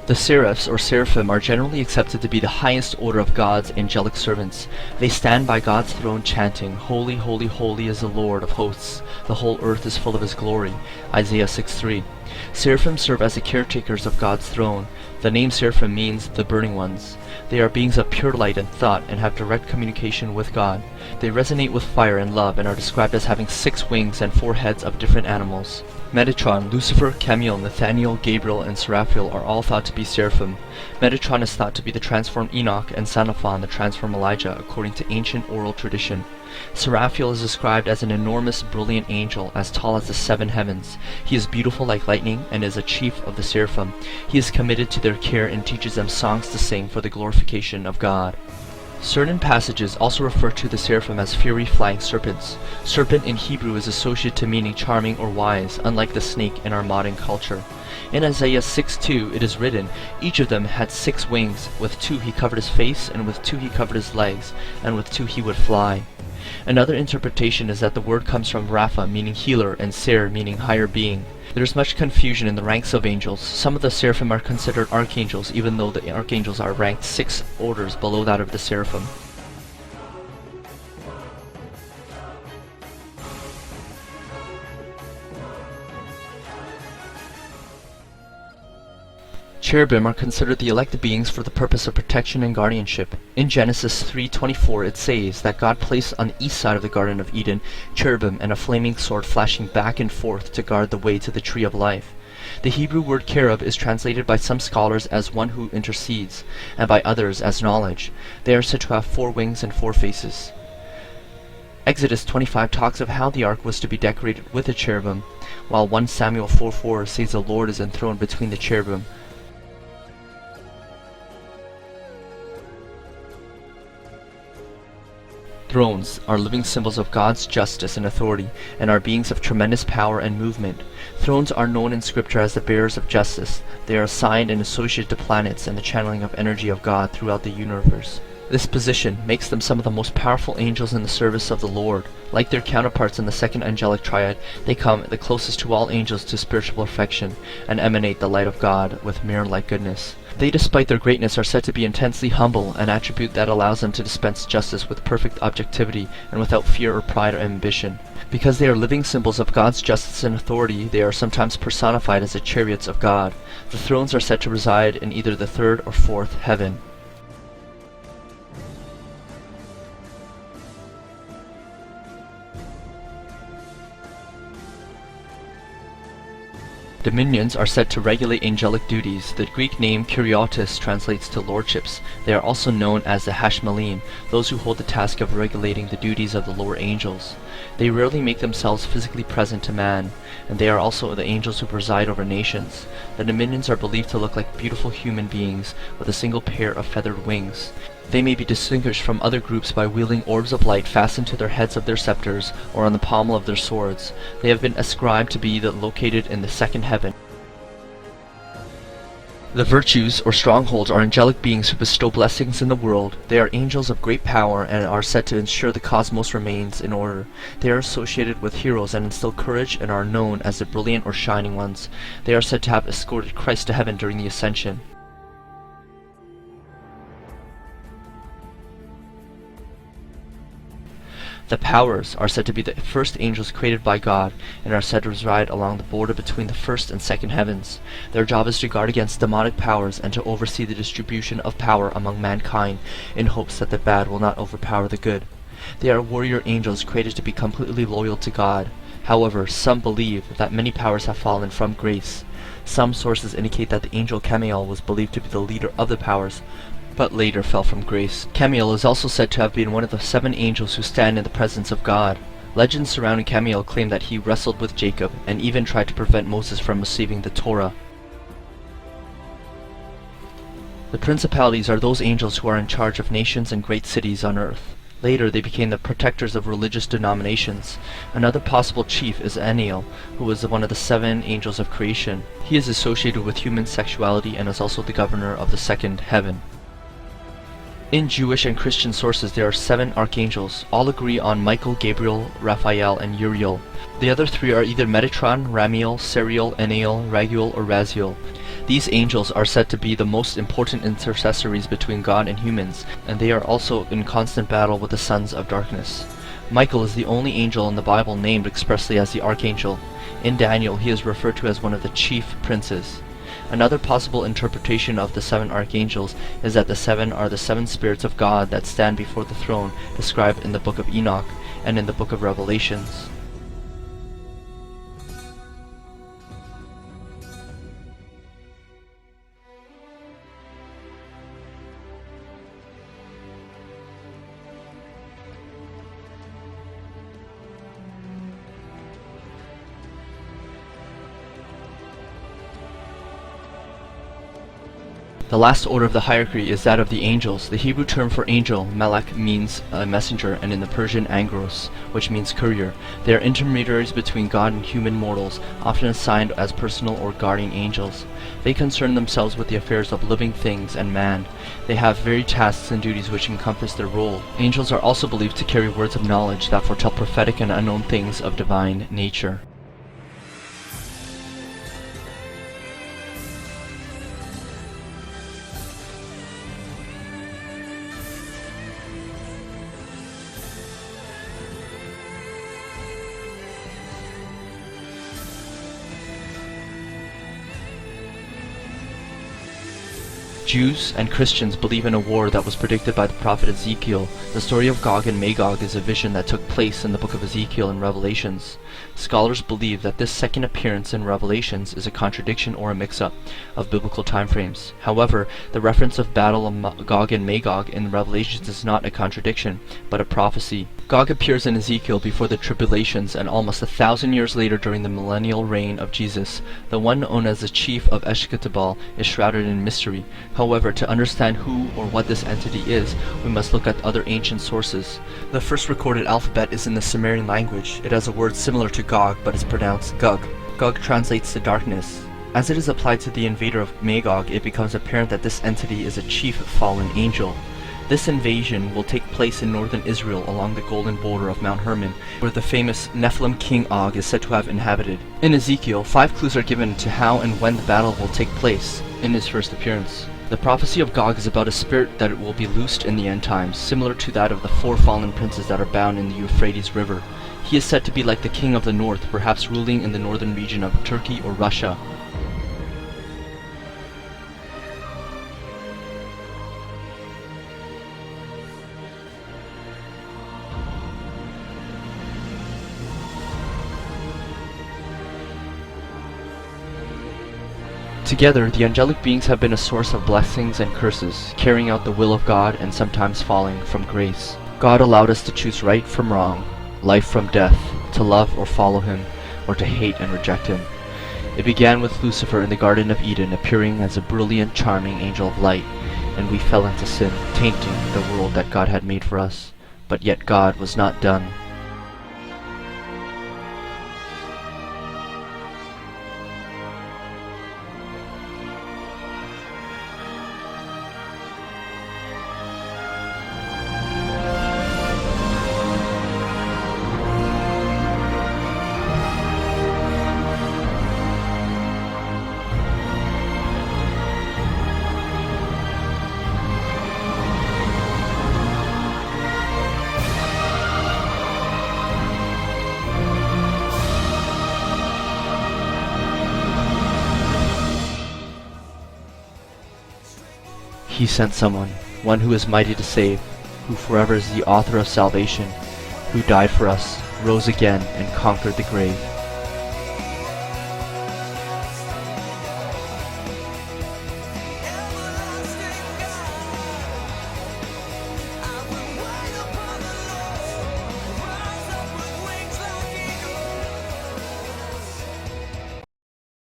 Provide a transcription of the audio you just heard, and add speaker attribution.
Speaker 1: The Seraphs or Seraphim are generally accepted to be the highest order of God's angelic servants. They stand by God's throne chanting, "Holy, holy, holy is the Lord of hosts. The whole earth is full of his glory." Isaiah 6:3. Seraphim serve as the caretakers of God's throne. The name Seraphim means the burning ones. They are beings of pure light and thought and have direct communication with God. They resonate with fire and love and are described as having 6 wings and 4 heads of different animals. Metatron, Lucifer, Kemuel, Nathanael, Gabriel, and Seraphiel are all thought to be Seraphim. Metatron is thought to be the transformed Enoch and Sandalfon, the transformed Elijah, according to ancient oral tradition. Seraphiel is described as an enormous, brilliant angel, as tall as the 7 heavens. He is beautiful like lightning and is a chief of the Seraphim. He is committed to their care and teaches them songs to sing for the glorification of God. Certain passages also refer to the Seraphim as fiery flying serpents. Serpent in Hebrew is associated to meaning charming or wise, unlike the snake in our modern culture. In Isaiah 6:2 it is written, "Each of them had 6 wings, with 2 he covered his face, and with 2 he covered his legs, and with 2 he would fly." Another interpretation is that the word comes from Rapha, meaning healer, and Ser, meaning higher being. There is much confusion in the ranks of angels. Some of the Seraphim are considered archangels, even though the archangels are ranked 6 orders below that of the Seraphim. Cherubim are considered the elected beings for the purpose of protection and guardianship. In Genesis 3:24 it says that God placed on the east side of the Garden of Eden cherubim and a flaming sword flashing back and forth to guard the way to the tree of life. The Hebrew word cherub is translated by some scholars as one who intercedes, and by others as knowledge. They are said to have 4 wings and 4 faces. Exodus 25 talks of how the ark was to be decorated with a cherubim, while 1 Samuel 4:4 says the Lord is enthroned between the cherubim. Thrones are living symbols of God's justice and authority, and are beings of tremendous power and movement. Thrones are known in Scripture as the bearers of justice. They are assigned and associated to planets and the channeling of energy of God throughout the universe. This position makes them some of the most powerful angels in the service of the Lord. Like their counterparts in the second angelic triad, they come the closest to all angels to spiritual perfection, and emanate the light of God with mirror-like goodness. They, despite their greatness, are said to be intensely humble, an attribute that allows them to dispense justice with perfect objectivity and without fear or pride or ambition. Because they are living symbols of God's justice and authority, they are sometimes personified as the chariots of God. The thrones are said to reside in either the 3rd or 4th heaven. Dominions are said to regulate angelic duties. The Greek name kuriotes translates to lordships. They are also known as the hashmalim, those who hold the task of regulating the duties of the lower angels. They rarely make themselves physically present to man, and they are also the angels who preside over nations. The dominions are believed to look like beautiful human beings with a single pair of feathered wings. They may be distinguished from other groups by wielding orbs of light fastened to their heads of their scepters or on the pommel of their swords. They have been ascribed to be located in the 2nd heaven. The virtues or strongholds are angelic beings who bestow blessings in the world. They are angels of great power and are said to ensure the cosmos remains in order. They are associated with heroes and instill courage and are known as the brilliant or shining ones. They are said to have escorted Christ to heaven during the ascension. The powers are said to be the first angels created by God and are said to reside along the border between the 1st and 2nd heavens. Their job is to guard against demonic powers and to oversee the distribution of power among mankind in hopes that the bad will not overpower the good. They are warrior angels created to be completely loyal to God. However, some believe that many powers have fallen from grace. Some sources indicate that the angel Kemuel was believed to be the leader of the powers, but later fell from grace. Kemuel is also said to have been one of the 7 angels who stand in the presence of God. Legends surrounding Kemuel claim that he wrestled with Jacob and even tried to prevent Moses from receiving the Torah. The principalities are those angels who are in charge of nations and great cities on earth. Later they became the protectors of religious denominations. Another possible chief is Nathanael, who was one of the 7 angels of creation. He is associated with human sexuality and is also the governor of the 2nd heaven. In Jewish and Christian sources there are 7 archangels. All agree on Michael, Gabriel, Raphael, and Uriel. The other 3 are either Metatron, Ramiel, Seraphiel, Anael, Raguel, or Raziel. These angels are said to be the most important intercessories between God and humans, and they are also in constant battle with the sons of darkness. Michael is the only angel in the Bible named expressly as the Archangel. In Daniel, he is referred to as one of the chief princes. Another possible interpretation of the 7 archangels is that the 7 are the 7 spirits of God that stand before the throne described in the book of Enoch and in the book of Revelations. The last order of the hierarchy is that of the angels. The Hebrew term for angel, malak, means a messenger, and in the Persian angros, which means courier. They are intermediaries between God and human mortals, often assigned as personal or guardian angels. They concern themselves with the affairs of living things and man. They have varied tasks and duties which encompass their role. Angels are also believed to carry words of knowledge that foretell prophetic and unknown things of divine nature. Jews and Christians believe in a war that was predicted by the prophet Ezekiel. The story of Gog and Magog is a vision that took place in the book of Ezekiel and Revelations. Scholars believe that this second appearance in Revelations is a contradiction or a mix-up of biblical timeframes. However, the reference of battle of Gog and Magog in Revelations is not a contradiction, but a prophecy. Gog appears in Ezekiel before the tribulations, and almost 1,000 years later during the millennial reign of Jesus. The one known as the chief of Eshketebal is shrouded in mystery. However, to understand who or what this entity is, we must look at other ancient sources. The first recorded alphabet is in the Sumerian language. It has a word similar to Gog, but is pronounced Gug. Gug translates to darkness. As it is applied to the invader of Magog, it becomes apparent that this entity is a chief fallen angel. This invasion will take place in northern Israel along the golden border of Mount Hermon, where the famous Nephilim king Og is said to have inhabited. In Ezekiel, 5 clues are given to how and when the battle will take place in his first appearance. The prophecy of Gog is about a spirit that will be loosed in the end times, similar to that of the 4 fallen princes that are bound in the Euphrates River. He is said to be like the king of the north, perhaps ruling in the northern region of Turkey or Russia. Together, the angelic beings have been a source of blessings and curses, carrying out the will of God and sometimes falling from grace. God allowed us to choose right from wrong, life from death, to love or follow Him, or to hate and reject Him. It began with Lucifer in the Garden of Eden appearing as a brilliant, charming angel of light, and we fell into sin, tainting the world that God had made for us. But yet God was not done. He sent someone, one who is mighty to save, who forever is the author of salvation, who died for us, rose again, and conquered the grave.